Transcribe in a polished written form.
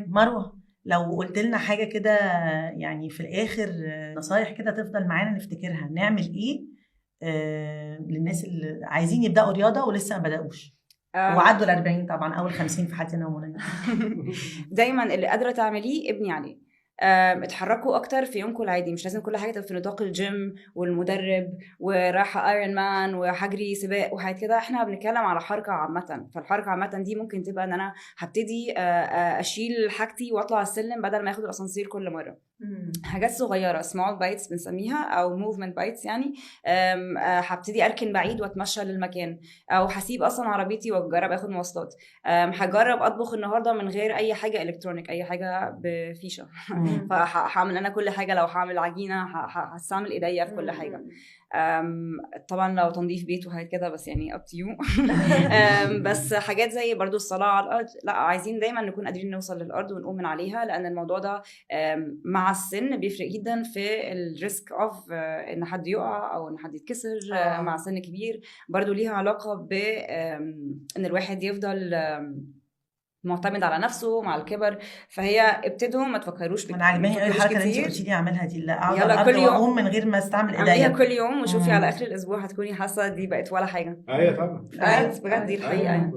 طيب مروة، لو قلت لنا حاجة كده يعني في الآخر، نصايح كده تفضل معانا نفتكرها، نعمل إيه للناس اللي عايزين يبدأوا رياضة ولسه ما بدأوش وعدوا ال40 طبعا أول 50 في حياتنا ومنى؟ دايما اللي قادرة تعمليه ابني عليه. اتحركوا اكتر في يومكم العادي، مش لازم كل حاجه تبقى في نطاق الجيم والمدرب ورايحه ايرون مان وهجري سباق وحاجات كده. احنا بنتكلم على حركه عامه، فالحركه عامه دي ممكن تبقى ان انا هبتدي اشيل حاجتي واطلع السلم بدل ما اخد الاسانسير كل مره. حاجات صغيره small bites بنسميها او movement bites يعني. هبتدي اركن بعيد واتمشى للمكان، او هسيب اصلا عربيتي واجرب اخد مواصلات. هجرب اطبخ النهارده من غير اي حاجه الكترونيك، اي حاجه بفيشه. فهعمل انا كل حاجه، لو هعمل عجينه هستعمل ايديا في كل حاجه. طبعا لو تنظيف بيت وحاجات كده بس يعني up to you. بس حاجات زي برضو الصلاة على الأرض، لا عايزين دايما نكون قادرين نوصل للأرض ونقوم من عليها، لأن الموضوع ده مع السن بيفرق جدا في الريسك اوف ان حد يقع او ان حد يتكسر مع سن كبير. برضو ليها علاقة بان الواحد يفضل معتمد على نفسه مع الكبر. فهي ابتدوا ما تفكروش انا عجباني قوي الحركه اللي انت قلتي لي اعملها دي، لا اقعد على الارض واقوم من غير ما استعمل ايديا. اعمليها كل يوم وشوفي على اخر الاسبوع هتكوني حاسه دي بقت ولا حاجه. ايوه طبعا بجد دي الحقيقه.